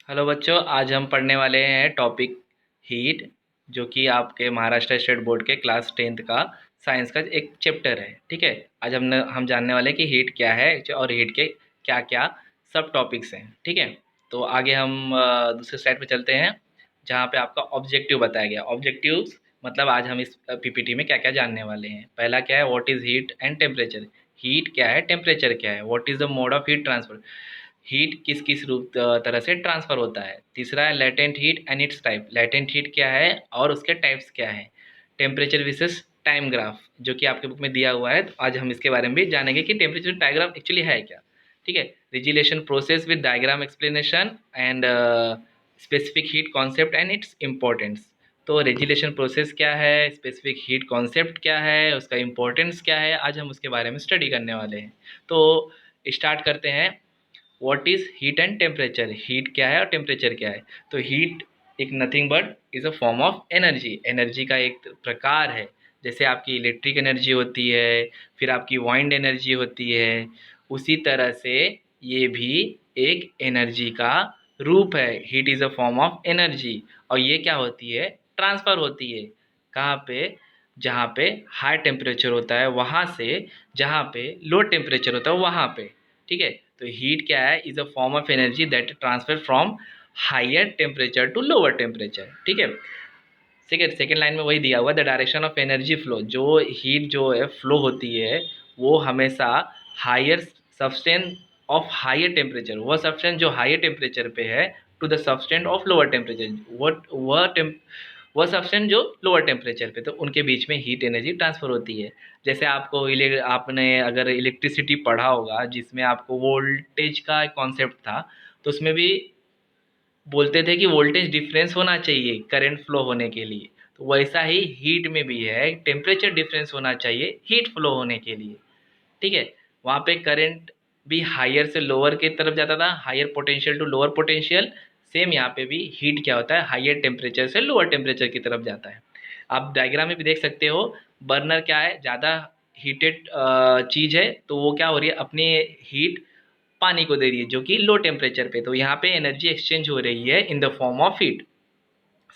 Hello बच्चों, आज हम पढ़ने वाले हैं टॉपिक हीट, जो कि आपके महाराष्ट्र स्टेट बोर्ड के क्लास 10th का साइंस का एक चैप्टर है। ठीक है। आज हम जानने वाले हैं कि हीट क्या है और हीट के क्या क्या सब टॉपिक्स हैं। ठीक है। तो आगे हम दूसरे स्लाइड पे चलते हैं, जहाँ पे आपका ऑब्जेक्टिव बताया गया। ऑब्जेक्टिव्स मतलब आज हम इस पीपीटी में क्या क्या जानने वाले हैं। पहला क्या है, what is heat and temperature. Heat क्या है, टेम्परेचर क्या है, what is the mode of heat transfer. Heat किस किस रूप तरह से ट्रांसफर होता है। तीसरा है latent heat and its type. Latent heat क्या है और उसके टाइप्स क्या है। टेम्परेचर विसेस टाइम ग्राफ, जो कि आपके बुक में दिया हुआ है। तो आज हम इसके बारे में भी जानेंगे कि टेम्परेचर डायग्राम एक्चुअली है क्या। ठीक है। Regelation process with diagram explanation and specific heat concept and its importance. तो रेजिलेशन प्रोसेस क्या है, स्पेसिफिक हीट कॉन्सेप्ट क्या है, उसका इम्पोर्टेंस क्या है, आज हम उसके बारे में स्टडी करने वाले हैं। तो स्टार्ट करते हैं। What is heat and temperature. Heat क्या है और टेम्परेचर क्या है। तो हीट एक nothing but is a form of energy. Energy का एक प्रकार है। जैसे आपकी इलेक्ट्रिक एनर्जी होती है, फिर आपकी वाइंड एनर्जी होती है, उसी तरह से ये भी एक एनर्जी का रूप है। Heat is a form of energy. और ये क्या होती है, ट्रांसफ़र होती है। कहाँ पे, जहाँ पे हाई टेम्परेचर होता है वहाँ से जहाँ पे लो टेम्परेचर होता है वहाँ पे। ठीक है। तो हीट क्या है, is a form of energy that transfer from higher temperature to lower temperature. ठीक है। सेकेंड सेकेंड लाइन में वही दिया हुआ है, the direction of energy flow. जो हीट जो है फ्लो होती है वो हमेशा higher substance of higher temperature, वह सब्सटेंस जो हायर टेम्परेचर पे है, to the substance of lower temperature, वह सब्सटेंस जो लोअर टेम्परेचर पे, तो उनके बीच में हीट एनर्जी ट्रांसफ़र होती है। जैसे आपने अगर इलेक्ट्रिसिटी पढ़ा होगा, जिसमें आपको वोल्टेज का कॉन्सेप्ट था, तो उसमें भी बोलते थे कि वोल्टेज डिफरेंस होना चाहिए करंट फ्लो होने के लिए। तो वैसा ही हीट में भी है, टेम्परेचर डिफरेंस होना चाहिए हीट फ्लो होने के लिए। ठीक है। वहाँ पे करंट भी हायर से लोअर की तरफ जाता था, higher potential to lower potential. Same यहाँ पे भी हीट क्या होता है, हायर टेम्परेचर से लोअर टेम्परेचर की तरफ जाता है। आप डायग्राम में भी देख सकते हो, बर्नर क्या है, ज़्यादा हीटेड चीज़ है, तो वो क्या हो रही है, अपनी हीट पानी को दे रही है जो कि लो टेम्परेचर पे। तो यहाँ पे एनर्जी एक्सचेंज हो रही है in the form of heat.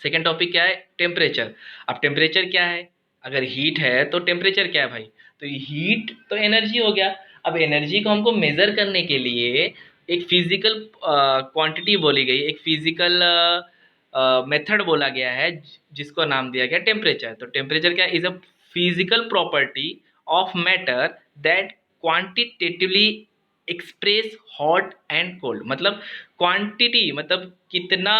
Second topic क्या है, टेम्परेचर। अब टेम्परेचर क्या है, अगर हीट है तो टेम्परेचर क्या है भाई। तो हीट तो एनर्जी हो गया। अब एनर्जी को हमको मेज़र करने के लिए एक फिजिकल क्वांटिटी बोली गई, एक फिजिकल मेथड बोला गया है, जिसको नाम दिया गया टेम्परेचर। तो टेम्परेचर क्या is a physical property of matter that quantitatively express hot and cold. मतलब क्वांटिटी मतलब कितना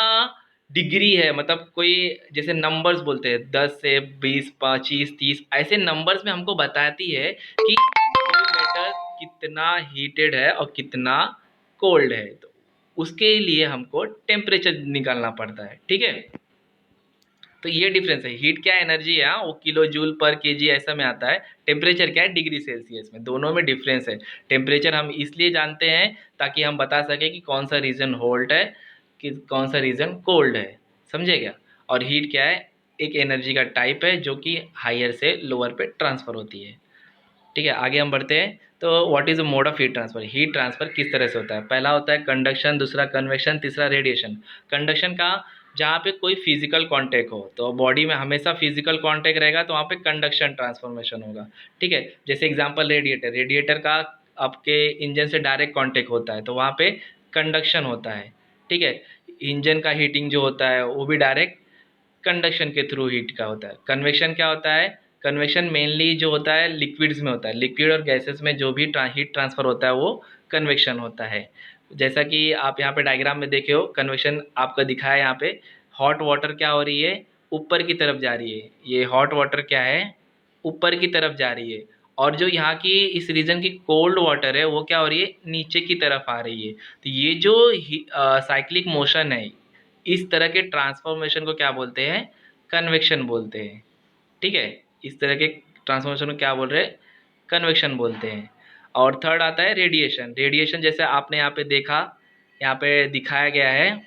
डिग्री है, मतलब कोई जैसे नंबर्स बोलते हैं 10 से 20 25 30, ऐसे नंबर्स में हमको बताती है कि कोई मैटर कितना हीटेड है और कितना कोल्ड है। तो उसके लिए हमको टेम्परेचर निकालना पड़ता है। ठीक है। तो ये डिफरेंस है। हीट क्या एनर्जी है, हाँ, वो किलो जूल पर केजी ऐसा में आता है। टेम्परेचर क्या है, डिग्री सेल्सियस में। दोनों में डिफरेंस है। टेम्परेचर हम इसलिए जानते हैं ताकि हम बता सकें कि कौन सा रीजन हॉट है, कि कौन सा रीजन कोल्ड है। समझे क्या। और हीट क्या है, एक एनर्जी का टाइप है जो कि हायर से लोअर पे ट्रांसफ़र होती है। ठीक है। आगे हम बढ़ते हैं। तो what is the mode of heat transfer. Heat transfer किस तरह से होता है। पहला होता है कंडक्शन, दूसरा कन्वेक्शन, तीसरा रेडिएशन। कंडक्शन का, जहाँ पे कोई फिजिकल कांटेक्ट हो, तो बॉडी में हमेशा फिजिकल कांटेक्ट रहेगा, तो वहाँ पे कंडक्शन ट्रांसफॉर्मेशन होगा। ठीक है। जैसे एग्जांपल रेडिएटर, रेडिएटर का आपके इंजन से डायरेक्ट कांटेक्ट होता है, तो वहाँ पे कंडक्शन होता है। ठीक है। इंजन का हीटिंग जो होता है वो भी डायरेक्ट कंडक्शन के थ्रू हीट का होता है। कन्वेक्शन क्या होता है, कन्वेक्शन मेनली जो होता है लिक्विड्स में होता है। लिक्विड और गैसेस में जो भी हीट ट्रांसफ़र होता है वो कन्वेक्शन होता है। जैसा कि आप यहाँ पे डायग्राम में देखे हो, कन्वेक्शन आपका दिखा है यहाँ पे। हॉट वाटर क्या हो रही है, ऊपर की तरफ जा रही है। ये हॉट वाटर क्या है, ऊपर की तरफ जा रही है। और जो यहाँ की इस रीजन की कोल्ड वाटर है वो क्या हो रही है, नीचे की तरफ आ रही है। तो ये जो साइक्लिक मोशन है, इस तरह के ट्रांसफॉर्मेशन को क्या बोलते हैं, कन्वेक्शन बोलते हैं। ठीक है। इस तरह के ट्रांसफॉर्मेशन को क्या बोल रहे हैं, कन्वेक्शन बोलते हैं। और थर्ड आता है रेडिएशन। रेडिएशन जैसे आपने यहाँ पे देखा, यहाँ पे दिखाया गया है,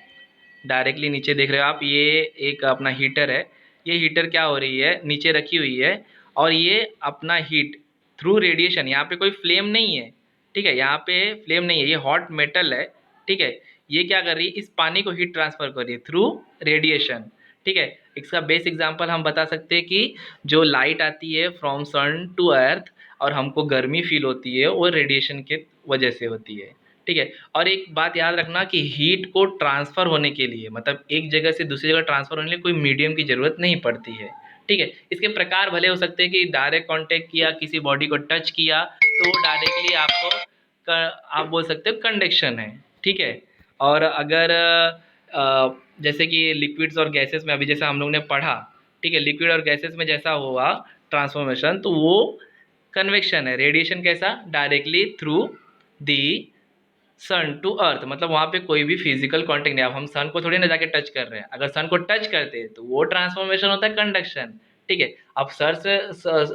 डायरेक्टली नीचे देख रहे हो आप, ये एक अपना हीटर है। ये हीटर क्या हो रही है, नीचे रखी हुई है, और ये अपना हीट थ्रू रेडिएशन, यहाँ पे कोई फ्लेम नहीं है। ठीक है। यहाँ पे फ्लेम नहीं है, ये हॉट मेटल है। ठीक है। ये क्या कर रही है, इस पानी को हीट ट्रांसफर कर रही है थ्रू रेडिएशन। ठीक है, इसका बेस्ट एग्जांपल हम बता सकते हैं कि जो लाइट आती है फ्रॉम सन टू अर्थ और हमको गर्मी फील होती है वो रेडिएशन के वजह से होती है। ठीक है, और एक बात याद रखना कि हीट को ट्रांसफ़र होने के लिए, मतलब एक जगह से दूसरी जगह ट्रांसफ़र होने के लिए कोई मीडियम की ज़रूरत नहीं पड़ती है। ठीक है, इसके प्रकार भले हो सकते हैं कि डायरेक्ट कांटेक्ट किया, किसी बॉडी को टच किया तो वो डायरेक्टली आपको आप बोल सकते हो कंडक्शन है। ठीक है, और अगर जैसे कि लिक्विड्स और गैसेस में अभी जैसा हम लोग ने पढ़ा, ठीक है, लिक्विड और गैसेस में जैसा हुआ ट्रांसफॉर्मेशन, तो वो कन्वेक्शन है। रेडिएशन कैसा, directly through the sun to earth, मतलब वहाँ पे कोई भी फिजिकल कांटेक्ट नहीं। अब हम सन को थोड़ी ना जाके टच कर रहे हैं, अगर सन को टच करते हैं तो वो ट्रांसफॉर्मेशन होता है कंडक्शन। ठीक है, अब सर से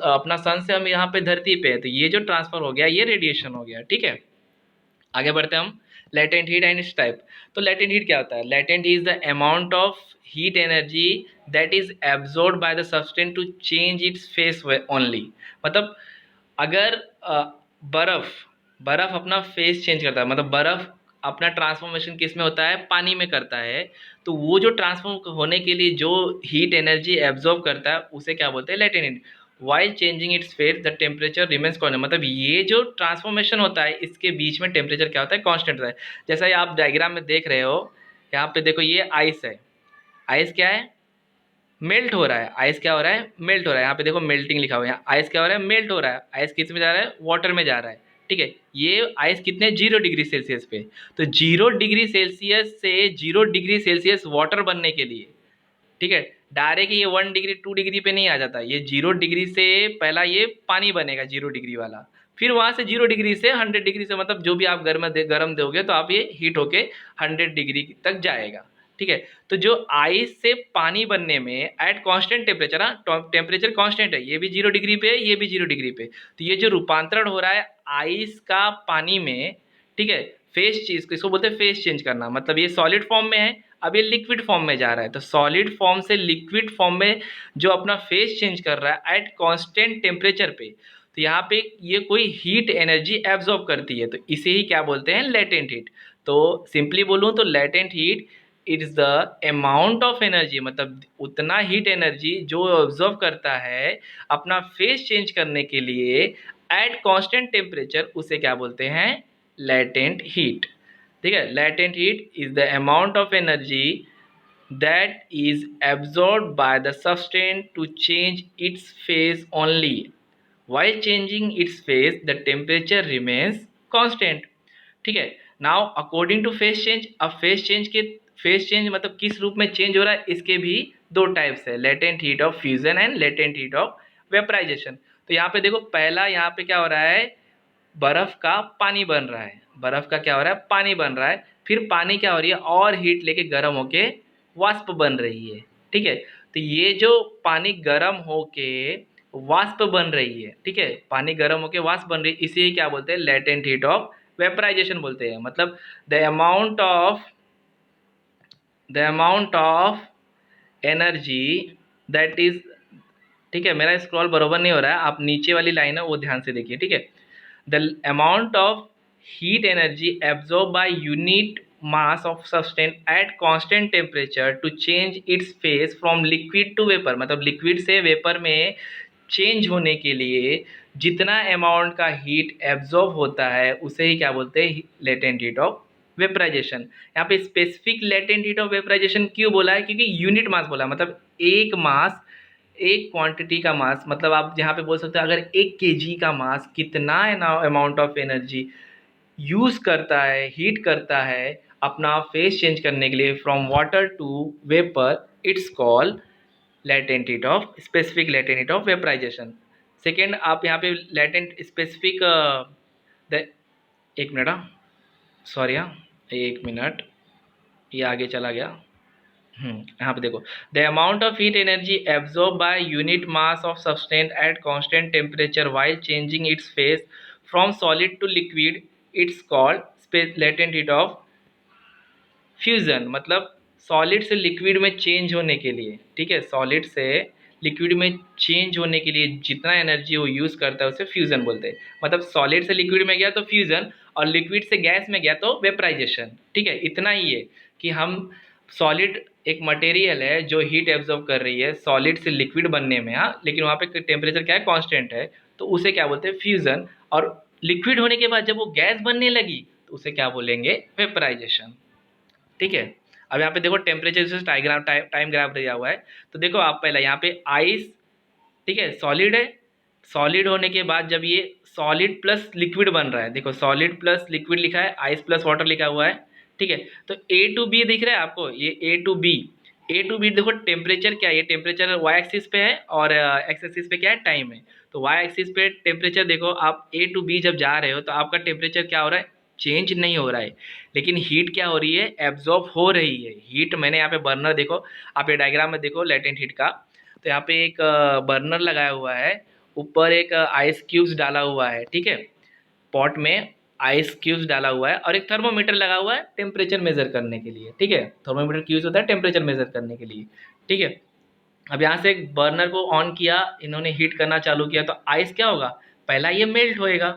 अपना सन से हम यहाँ पे धरती पे है, तो ये जो ट्रांसफर हो गया ये रेडिएशन हो गया। ठीक है, आगे बढ़ते हैं हम। Latent heat and its type. तो लेटेंट हीट क्या होता है, latent is the amount of heat energy that is absorb by the substance to change its phase only. मतलब अगर बर्फ बर्फ अपना फेस चेंज करता है, मतलब बर्फ अपना ट्रांसफॉर्मेशन किस में होता है, पानी में करता है, तो वो जो ट्रांसफॉर्म होने के लिए जो हीट एनर्जी एब्जॉर्ब करता है उसे क्या बोलते हैं, latent heat. While changing its face the temperature remains constant, मतलब ये जो ट्रांसफॉर्मेशन होता है इसके बीच में टेम्परेचर क्या होता है, कांस्टेंट होता है। जैसा ये आप डायग्राम में देख रहे हो, यहाँ पे देखो ये आइस है, आइस क्या है, मेल्ट हो रहा है। आइस क्या हो रहा है, मेल्ट हो रहा है। यहाँ पे देखो मेल्टिंग लिखा हुआ है, यहाँ आइस क्या हो रहा है, मेल्ट हो रहा है। आइस किस में जा रहा है, वाटर में जा रहा है। ठीक है, ये आइस कितने, 0 डिग्री सेल्सियस पे। तो 0 डिग्री सेल्सियस से 0 डिग्री सेल्सियस वाटर बनने के लिए, ठीक है, डायरेक्ट ये 1 डिग्री 2 डिग्री पे नहीं आ जाता, ये 0 डिग्री से पहला ये पानी बनेगा 0 डिग्री वाला, फिर वहाँ से 0 डिग्री से 100 डिग्री से, मतलब जो भी आप गर्म दोगे तो आप ये हीट होके 100 डिग्री तक जाएगा। ठीक है, तो जो आइस से पानी बनने में eight constant temperature, temperature constant है, ये भी 0 डिग्री पे है, ये भी 0 डिग्री पे, तो ये जो रूपांतरण हो रहा है आइस का पानी में, ठीक है, फेस चीज इसको बोलते हैं फेस चेंज करना, मतलब ये सॉलिड फॉर्म में है, अब ये लिक्विड फॉर्म में जा रहा है, तो सॉलिड फॉर्म से लिक्विड फॉर्म में जो अपना फेस चेंज कर रहा है एट कांस्टेंट टेम्परेचर पे, तो यहाँ पे ये कोई हीट एनर्जी एब्जॉर्ब करती है, तो इसे ही क्या बोलते हैं, लेटेंट हीट। तो सिंपली बोलूँ तो latent heat it is the amount of energy, मतलब उतना हीट एनर्जी जो ऑब्जर्व करता है अपना फेस चेंज करने के लिए एट कांस्टेंट टेम्परेचर, उसे क्या बोलते हैं, लेटेंट हीट। ठीक है, latent heat is the amount of energy that is absorb by the substance to change its phase only, while changing its phase the temperature remains constant। ठीक है, now according to phase change, अब phase change मतलब किस रूप में change हो रहा है, इसके भी दो टाइप्स है, latent heat of fusion and latent heat of vaporization. तो यहाँ पे देखो पहला यहाँ पे क्या हो रहा है, बर्फ का पानी बन रहा है, बर्फ का क्या हो रहा है, पानी बन रहा है, फिर पानी क्या हो रही है और हीट लेके गर्म होके वाष्प बन रही है। ठीक है, तो ये जो पानी गर्म होके वाष्प बन रही है, ठीक है, पानी गर्म होके वाष्प बन रही है, इसे क्या बोलते हैं, लेटेंट हीट ऑफ वेपराइजेशन बोलते हैं। मतलब the amount of energy that is, ठीक है, मेरा स्क्रॉल बरोबर नहीं हो रहा है, आप नीचे वाली लाइन है वो ध्यान से देखिए। ठीक है, the amount of heat energy absorbed by unit mass of substance at constant temperature to change its phase from liquid to vapor, मतलब लिक्विड से वेपर में चेंज होने के लिए जितना अमाउंट का हीट एब्जॉर्ब होता है उसे ही क्या बोलते हैं, लेटेंट हीट ऑफ वेपराइजेशन। यहाँ पे specific latent heat of vaporization क्यों बोला है, क्योंकि यूनिट मास बोला, मतलब एक मास, एक क्वांटिटी का मास, मतलब आप यहाँ पे बोल सकते हो अगर 1 kg का मास कितना अमाउंट ऑफ एनर्जी यूज़ करता है, हीट करता है अपना फेस चेंज करने के लिए from water to vapour, it's call latent heat of, specific latent heat of vaporization. Second, आप यहाँ पे लेटेंट स्पेसिफिक द, एक मिनट, हाँ सॉरी, हाँ 1 मिनट, ये आगे चला गया। यहाँ पे देखो, the amount of heat energy absorb by unit mass of substance at constant temperature while changing its phase from solid to liquid, it's called latent heat of fusion. मतलब सॉलिड से लिक्विड में चेंज होने के लिए, ठीक है, solid से liquid में चेंज होने के लिए जितना एनर्जी वो यूज़ करता है उसे फ्यूजन बोलते हैं। मतलब सॉलिड से लिक्विड में गया तो फ्यूजन, और लिक्विड से गैस में गया तो वेपराइजेशन। ठीक है, इतना ही है कि हम सॉलिड एक मटेरियल है जो हीट एब्जॉर्ब कर रही है सॉलिड से लिक्विड बनने में, हाँ, लेकिन वहाँ पे टेम्परेचर क्या है, कांस्टेंट है, तो उसे क्या बोलते हैं, फ्यूजन। और लिक्विड होने के बाद जब वो गैस बनने लगी तो उसे क्या बोलेंगे, वेपराइजेशन। ठीक है, अब यहाँ पे देखो टेम्परेचर से टाइम ग्राफ दिया हुआ है। तो देखो आप पहले यहाँ पे आइस, ठीक है, सॉलिड है, सॉलिड होने के बाद जब ये सॉलिड प्लस लिक्विड बन रहा है, देखो सॉलिड प्लस लिक्विड लिखा है, आइस प्लस वाटर लिखा हुआ है। ठीक है, तो ए टू बी दिख रहा है आपको, ये A to B. A to B देखो टेम्परेचर क्या है, ये टेम्परेचर वाई एक्सिस पे है और एक्स एक्सिस पे क्या है, टाइम है। तो वाई एक्सिस पे टेम्परेचर देखो, आप ए टू बी जब जा रहे हो तो आपका टेम्परेचर क्या हो रहा है, चेंज नहीं हो रहा है, लेकिन हीट क्या हो रही है, एब्जॉर्ब हो रही है हीट। मैंने यहाँ पे बर्नर देखो, आप ये डायग्राम में देखो लेटेंट हीट का, तो यहाँ पे एक बर्नर लगाया हुआ है, ऊपर एक आइस क्यूब्स डाला हुआ है, ठीक है, पॉट में आइस क्यूब्स डाला हुआ है और एक थर्मोमीटर लगा हुआ है टेम्परेचर मेजर करने के लिए। ठीक है, थर्मोमीटर की यूज होता है टेम्परेचर मेजर करने के लिए। ठीक है, अब यहाँ से एक बर्नर को ऑन किया, इन्होंने हीट करना चालू किया, तो आइस क्या होगा, पहला ये मेल्ट होएगा,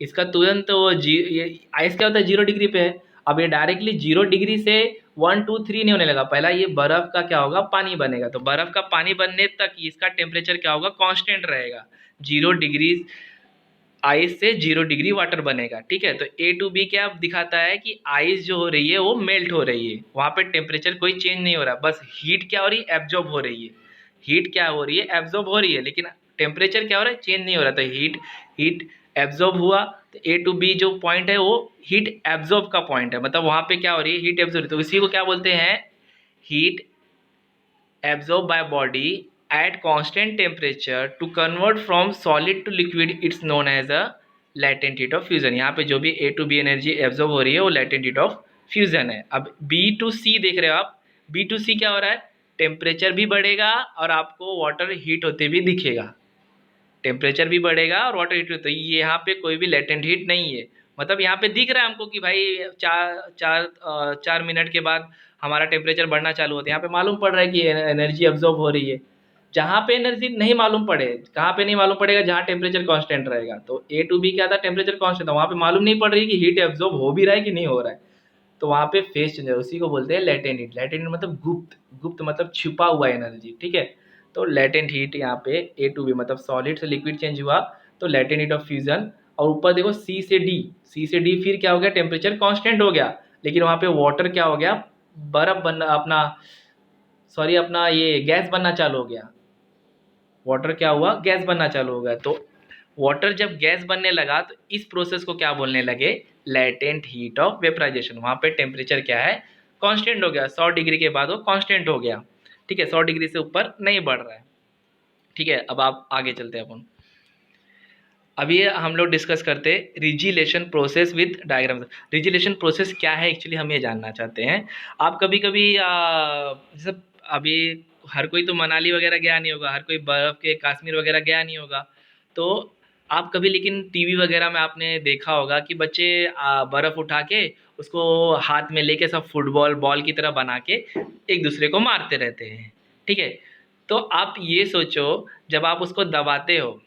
इसका तुरंत वो ये आइस क्या होता है, 0 डिग्री पे है। अब ये डायरेक्टली 0 डिग्री से 1 2 3 नहीं होने लगा, पहला ये बर्फ का क्या होगा, पानी बनेगा। तो बर्फ का पानी बनने तक इसका टेम्परेचर क्या होगा, कांस्टेंट रहेगा, 0 डिग्री आइस से 0 डिग्री वाटर बनेगा। ठीक है, तो ए टू बी क्या दिखाता है कि आइस जो हो रही है वो मेल्ट हो रही है, वहाँ पे टेम्परेचर कोई चेंज नहीं हो रहा, बस हीट क्या हो रही है, एब्जॉर्ब हो रही है। हीट क्या हो रही है, एब्जॉर्ब हो रही है, लेकिन टेम्परेचर क्या हो रहा है, चेंज नहीं हो रहा। तो हीट हीट एब्जॉर्ब हुआ, तो ए टू बी जो पॉइंट है वो हीट एब्जॉर्ब का पॉइंट है, मतलब वहाँ पे क्या हो रही है, हीट एब्जॉर्ब। तो इसी को क्या बोलते हैं, heat absorbed by body at constant temperature to convert from solid to liquid, it's known as a latent heat of fusion। यहाँ पे जो भी A to B energy absorb हो रही है वो latent heat of fusion है। अब B to C देख रहे हो आप, B to C क्या हो रहा है, टेम्परेचर भी बढ़ेगा और आपको वाटर हीट होते भी दिखेगा, टेम्परेचर भी बढ़ेगा और वाटर हीट, तो ये यहाँ पे कोई भी लेटेंट हीट नहीं है। मतलब यहाँ पे दिख रहा है हमको कि भाई 4 मिनट के बाद हमारा टेम्परेचर बढ़ना चालू होता है, यहाँ पे मालूम पड़ रहा है कि एनर्जी अब्जॉर्ब हो रही है। जहाँ पे एनर्जी नहीं मालूम पड़े, कहाँ पे नहीं मालूम पड़ेगा, जहाँ टेम्परेचर कांस्टेंट रहेगा। तो ए टू बी क्या था, टेम्परेचर कांस्टेंट था, वहाँ पे मालूम नहीं पड़ रही कि हीट एब्जॉर्ब हो भी रहा है कि नहीं हो रहा है, तो वहाँ पे फेज चेंज है, उसी को बोलते हैं लेटेंट हीट। लेटेंट मतलब गुप्त, गुप्त मतलब छुपा हुआ एनर्जी। ठीक है, तो लेटेंट हीट यहाँ पे ए टू बी मतलब सॉलिड से लिक्विड चेंज हुआ, तो लेटेंट हीट ऑफ फ्यूजन। और ऊपर देखो सी से डी, सी से डी फिर क्या हो गया, टेम्परेचर कांस्टेंट हो गया, लेकिन वहाँ पे वाटर क्या हो गया, बर्फ बनना, अपना सॉरी अपना ये गैस बनना चालू हो गया, वाटर क्या हुआ, गैस बनना चालू हो गया। तो वाटर जब गैस बनने लगा तो इस प्रोसेस को क्या बोलने लगे, लेटेंट हीट ऑफ वेपराइजेशन। वहाँ पे टेम्परेचर क्या है, कांस्टेंट हो गया, 100 डिग्री के बाद वो कांस्टेंट हो गया। ठीक है, 100 डिग्री से ऊपर नहीं बढ़ रहा है। ठीक है, अब आप आगे चलते हैं अपन। अभी हम लोग डिस्कस करते हैं रिजिलेशन प्रोसेस विद डायग्राम। रिजिलेशन प्रोसेस क्या है एक्चुअली, हम ये जानना चाहते हैं। आप कभी कभी जैसे अभी हर कोई तो मनाली वगैरह गया नहीं होगा, हर कोई बर्फ़ के कश्मीर वगैरह गया नहीं होगा, तो आप कभी लेकिन टीवी वगैरह में आपने देखा होगा कि बच्चे बर्फ़ उठा के उसको हाथ में लेके सब फुटबॉल बॉल की तरह बना के एक दूसरे को मारते रहते हैं। ठीक है, तो आप ये सोचो, जब आप उसको दबाते हो,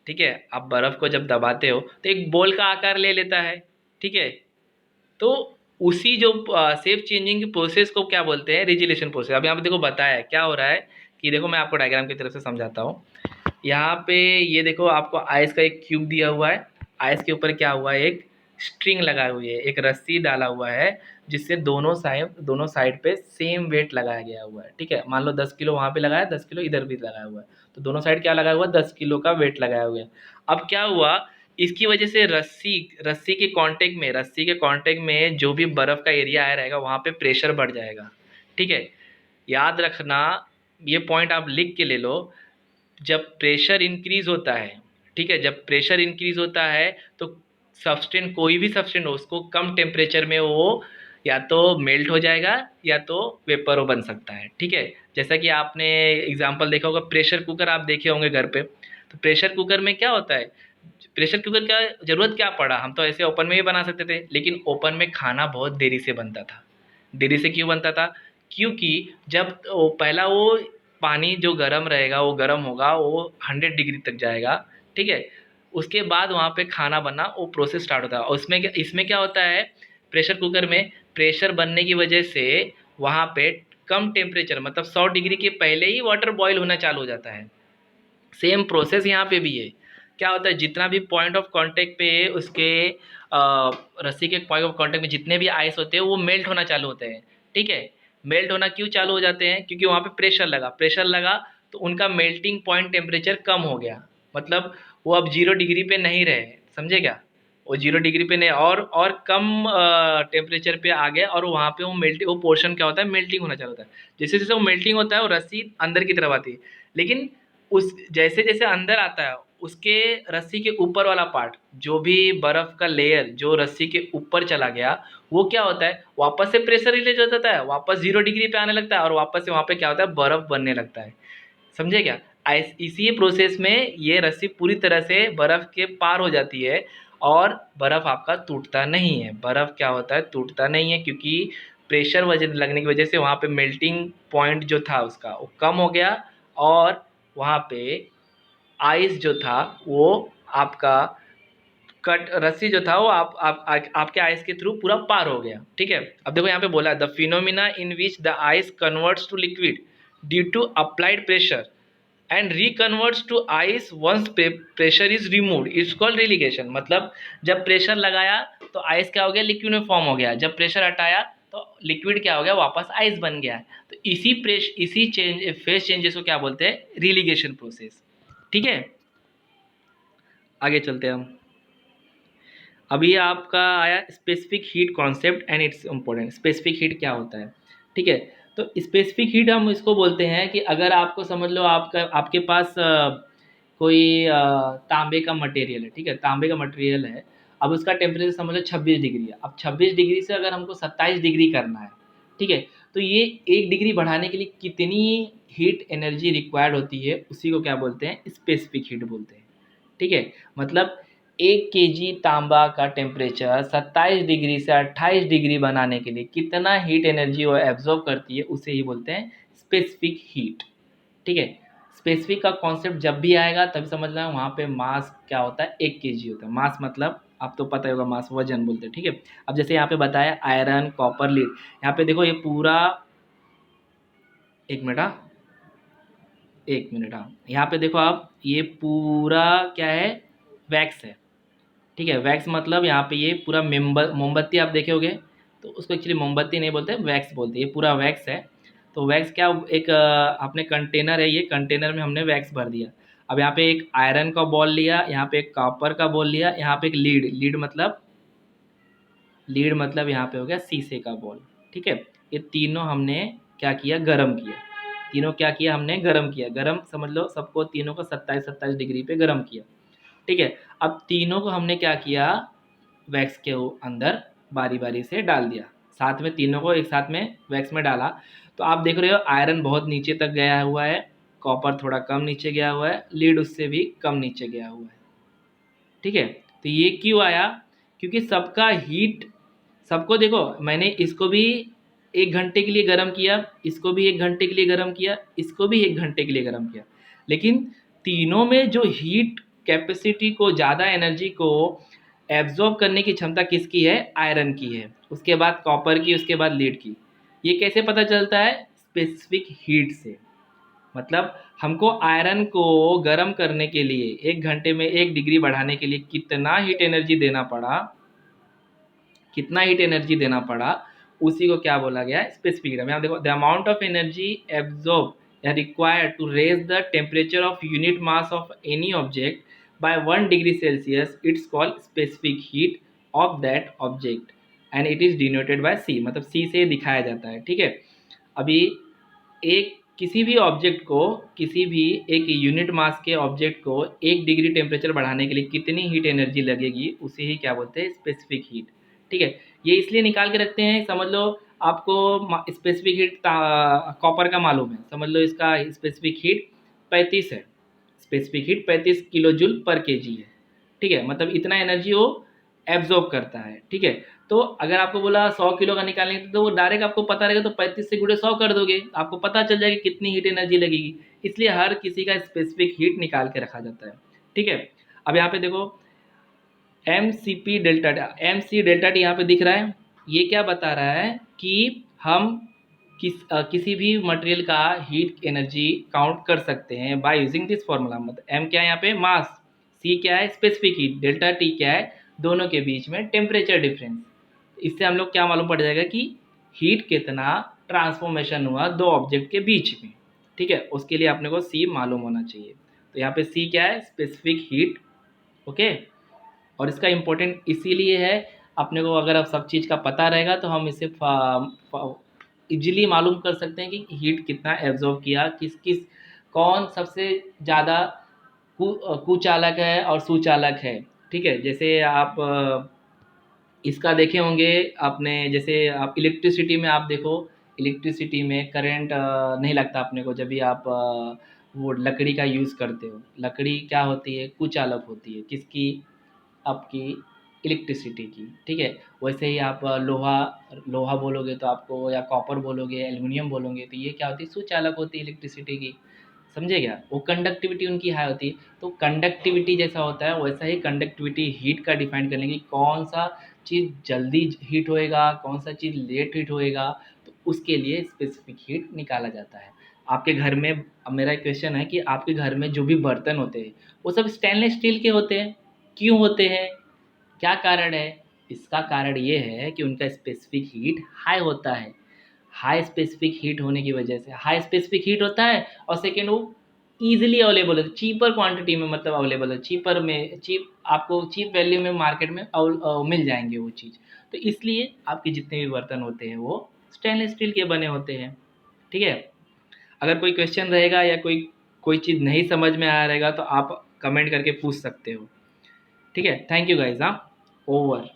ठीक है, आप बर्फ़ को जब दबाते हो तो एक बॉल का आकार ले लेता है। ठीक है, तो उसी जो शेप चेंजिंग की प्रोसेस को क्या बोलते हैं, रिजिलेशन प्रोसेस। अब यहाँ पे देखो बताया है क्या हो रहा है, कि देखो मैं आपको डायग्राम की तरफ से समझाता हूँ। यहाँ पे ये देखो आपको आइस का एक क्यूब दिया हुआ है, आइस के ऊपर क्या हुआ है, एक स्ट्रिंग लगाई हुई है, एक रस्सी डाला हुआ है, जिससे दोनों साइड पे सेम वेट लगाया गया हुआ है। ठीक है, मान लो 10 किलो वहाँ पे लगाया, 10 किलो इधर भी लगाया हुआ है, तो दोनों साइड क्या लगाया हुआ है, 10 किलो का वेट लगाया हुआ है। अब क्या हुआ, इसकी वजह से रस्सी के कांटेक्ट में जो भी बर्फ़ का एरिया आया रहेगा वहाँ पे प्रेशर बढ़ जाएगा। ठीक है, याद रखना, ये पॉइंट आप लिख के ले लो, जब प्रेशर इंक्रीज होता है, ठीक है, जब प्रेशर इंक्रीज होता है तो सब्सटेंस, कोई भी सब्सटेंस हो, उसको कम टेम्परेचर में वो या तो मेल्ट हो जाएगा या तो वेपर बन सकता है। ठीक है, जैसा कि आपने एग्जांपल देखा होगा, प्रेशर कुकर आप देखे होंगे घर पे, तो प्रेशर कुकर में क्या होता है, प्रेशर कुकर का ज़रूरत क्या पड़ा, हम तो ऐसे ओपन में ही बना सकते थे, लेकिन ओपन में खाना बहुत देरी से बनता था। देरी से क्यों बनता था, क्योंकि जब वो पानी जो गर्म रहेगा वो गर्म होगा, वो 100 डिग्री तक जाएगा। ठीक है, उसके बाद वहाँ पे खाना बनना वो प्रोसेस स्टार्ट होता है। और इसमें क्या होता है, प्रेशर कुकर में प्रेशर बनने की वजह से वहाँ पे कम टेम्परेचर मतलब 100 डिग्री के पहले ही वाटर बॉईल होना चालू हो जाता है। सेम प्रोसेस यहाँ पे भी है। क्या होता है, जितना भी पॉइंट ऑफ कांटेक्ट पे उसके रस्सी के पॉइंट ऑफ कांटेक्ट में जितने भी आइस होते हैं वो मेल्ट होना चालू होते हैं। ठीक है, मेल्ट होना क्यों चालू हो जाते हैं, क्योंकि वहाँ पे प्रेशर लगा तो उनका मेल्टिंग पॉइंट टेम्परेचर कम हो गया। मतलब वो अब 0 डिग्री पे नहीं रहे, समझे क्या, वो 0 डिग्री पे नहीं और कम टेम्परेचर पे आ गया, और वहाँ पे वो पोर्शन क्या होता है, मेल्टिंग होना चालू होता है। जैसे जैसे वो मेल्टिंग होता है वो रस्सी अंदर की तरफ आती है, लेकिन उस जैसे जैसे अंदर आता है उसके रस्सी के ऊपर वाला पार्ट, जो भी बर्फ का लेयर जो रस्सी के ऊपर चला गया, वो क्या होता है, वापस से प्रेशर रिलीज हो जाता है, वापस 0 डिग्री पे आने लगता है, और वापस से वहाँ पे क्या होता है, बर्फ बनने लगता है। समझे क्या, इसी प्रोसेस में ये रस्सी पूरी तरह से बर्फ के पार हो जाती है, और बर्फ आपका टूटता नहीं है। बर्फ क्या होता है, टूटता नहीं है, क्योंकि प्रेशर वजह लगने की वजह से वहाँ पे मेल्टिंग पॉइंट जो था उसका वो कम हो गया, और वहाँ पे आइस जो था वो आपका कट रस्सी जो था वो आपके आइस के थ्रू पूरा पार हो गया। ठीक है, अब देखो यहाँ पे बोला है the phenomena in which the ice converts to liquid due to applied pressure and reconverts to ice once pressure is removed it's called regelation. मतलब जब प्रेशर लगाया तो आइस क्या हो गया, लिक्विड में फॉर्म हो गया, जब प्रेशर हटाया तो लिक्विड क्या हो गया, वापस आइस बन गया। तो इसी फेस चेंजेस को क्या बोलते हैं, रिलीगेशन प्रोसेस। ठीक है, आगे चलते हैं हम। अभी आपका आया specific heat concept and it's important. Specific heat क्या होता है, ठीक है, तो स्पेसिफिक हीट हम इसको बोलते हैं कि अगर आपको समझ लो आपके पास कोई तांबे का मटेरियल है, ठीक है, तांबे का मटेरियल है, अब उसका टेम्परेचर समझ लो 26 डिग्री है। अब 26 डिग्री से अगर हमको 27 डिग्री करना है, ठीक है, तो ये 1 डिग्री बढ़ाने के लिए कितनी हीट एनर्जी रिक्वायर्ड होती है, उसी को क्या बोलते हैं, स्पेसिफिक हीट बोलते हैं। ठीक है, मतलब 1 केजी तांबा का टेम्परेचर 27 डिग्री से 28 डिग्री बनाने के लिए कितना हीट एनर्जी वो एब्जॉर्ब करती है, उसे ही बोलते हैं स्पेसिफिक हीट। ठीक है, स्पेसिफिक का कॉन्सेप्ट जब भी आएगा तभी समझना वहाँ पे मास क्या होता है, 1 केजी होता है। मास मतलब आप तो पता ही होगा, मास वजन बोलते हैं। ठीक है, अब जैसे यहाँ पे बताया आयरन कॉपर लीड, यहाँ पे देखो ये पूरा, एक मिनट हाँ, एक मिनट हाँ, यहाँ पे देखो आप, ये पूरा क्या है, वैक्स है। ठीक है, वैक्स मतलब यहाँ पे ये पूरा मोमबत्ती आप देखे होगे, तो उसको एक्चुअली मोमबत्ती नहीं बोलते, वैक्स बोलते हैं। ये पूरा वैक्स है। तो वैक्स क्या, एक अपने कंटेनर है, ये कंटेनर में हमने वैक्स भर दिया। अब यहाँ पे एक आयरन का बॉल लिया, यहाँ पे एक कॉपर का बॉल लिया, यहाँ पे एक लीड मतलब यहाँ पे हो गया शीशे का बॉल। ठीक है, ये तीनों हमने क्या किया, गरम किया। तीनों क्या किया, हमने गरम किया। गरम समझ लो सबको, तीनों को 27-27 डिग्री पे गरम किया। ठीक है, अब तीनों को हमने क्या किया, वैक्स के अंदर बारी बारी से डाल दिया। साथ में तीनों को एक साथ में वैक्स में डाला, तो आप देख रहे हो आयरन बहुत नीचे तक गया हुआ है, कॉपर थोड़ा कम नीचे गया हुआ है, लीड उससे भी कम नीचे गया हुआ है। ठीक है, तो ये क्यों आया, क्योंकि सबका हीट, सबको देखो, मैंने इसको भी 1 घंटे के लिए गर्म किया, इसको भी 1 घंटे के लिए गर्म किया, इसको भी 1 घंटे के लिए गर्म किया, लेकिन तीनों में जो हीट कैपेसिटी को, ज़्यादा एनर्जी को एब्जॉर्ब करने की क्षमता किसकी है, आयरन की है, उसके बाद कॉपर की, उसके बाद लीड की। ये कैसे पता चलता है, स्पेसिफिक हीट से। मतलब हमको आयरन को गर्म करने के लिए 1 घंटे में 1 डिग्री बढ़ाने के लिए कितना हीट एनर्जी देना पड़ा, कितना हीट एनर्जी देना पड़ा, उसी को क्या बोला गया है, स्पेसिफिक हीट। यहाँ देखो, the amount of energy absorb या required to raise the temperature of unit mass of any object by 1 degree Celsius, it's called specific heat of that object and it is denoted by C. मतलब C से दिखाया जाता है। ठीक है, अभी एक किसी भी ऑब्जेक्ट को, किसी भी एक यूनिट मास के ऑब्जेक्ट को 1 डिग्री टेम्परेचर बढ़ाने के लिए कितनी हीट एनर्जी लगेगी, उसे ही क्या बोलते हैं, स्पेसिफिक हीट। ठीक है, ये इसलिए निकाल के रखते हैं, समझ लो आपको स्पेसिफिक हीट कॉपर का मालूम है, समझ लो इसका स्पेसिफिक हीट 35 है। स्पेसिफिक हीट 35 किलो जूल पर केजी है। ठीक है, मतलब इतना एनर्जी वो एब्जॉर्ब करता है। ठीक है, तो अगर आपको बोला 100 किलो का निकालने तो वो डायरेक्ट आपको पता रहेगा, तो 35 से गुणे 100 कर दोगे, आपको पता चल जाएगा कितनी हीट एनर्जी लगेगी। इसलिए हर किसी का स्पेसिफिक हीट निकाल के रखा जाता है। ठीक है, अब यहाँ पे देखो MC डेल्टा टी यहाँ पे दिख रहा है। ये क्या बता रहा है कि हम किसी भी मटेरियल का हीट एनर्जी काउंट कर सकते हैं बाय यूजिंग दिस फॉर्मूला। मतलब M क्या है यहाँ पे, मास, C क्या है, स्पेसिफिक हीट, डेल्टा T क्या है, दोनों के बीच में टेम्परेचर डिफरेंस। इससे हम लोग क्या मालूम पड़ जाएगा कि हीट कितना ट्रांसफॉर्मेशन हुआ दो ऑब्जेक्ट के बीच में। ठीक है, उसके लिए अपने को C मालूम होना चाहिए। तो यहाँ पे C क्या है, स्पेसिफिक हीट। ओके, और इसका इम्पोर्टेंट इसीलिए है, अपने को अगर अब सब चीज़ का पता रहेगा तो हम इसे इजीली मालूम कर सकते हैं कि हीट कितना एब्जॉर्ब किया, किस किस कौन सबसे ज़्यादा कुचालक है और सुचालक है। ठीक है, जैसे आप इसका देखे होंगे आपने, जैसे आप इलेक्ट्रिसिटी में आप देखो, इलेक्ट्रिसिटी में करंट नहीं लगता अपने को जब भी आप वो लकड़ी का यूज़ करते हो। लकड़ी क्या होती है, कुचालक होती है, किसकी, आपकी इलेक्ट्रिसिटी की। ठीक है, वैसे ही आप लोहा लोहा बोलोगे तो आपको, या कॉपर बोलोगे, एल्युमिनियम बोलोगे तो ये क्या होती है, सुचालक होती है इलेक्ट्रिसिटी की। समझे क्या, वो कंडक्टिविटी उनकी हाई होती है। तो कंडक्टिविटी जैसा होता है वैसा ही कंडक्टिविटी हीट का डिफाइन करने की, कौन सा चीज़ जल्दी हीट होएगा, कौन सा चीज़ लेट हीट होएगा, तो उसके लिए स्पेसिफिक हीट निकाला जाता है। आपके घर में, अब मेरा एक क्वेश्चन है कि आपके घर में जो भी बर्तन होते हैं वो सब स्टेनलेस स्टील के होते हैं, क्यों होते हैं, क्या कारण है? इसका कारण ये है कि उनका स्पेसिफिक हीट हाई होता है। हाई स्पेसिफिक हीट होने की वजह से, हाई स्पेसिफिक हीट होता है और सेकेंड वो ईजिली अवेलेबल है, चीपर क्वांटिटी में, मतलब अवेलेबल है, चीपर में, चीप आपको चीप वैल्यू में मार्केट में मिल जाएंगे वो चीज़। तो इसलिए आपके जितने भी बर्तन होते हैं वो स्टेनलेस स्टील के बने होते हैं। ठीक है, अगर कोई क्वेश्चन रहेगा या कोई कोई चीज़ नहीं समझ में आ रहेगा तो आप कमेंट करके पूछ सकते हो। ठीक है, थैंक यू गाइज। हाँ, ओवर।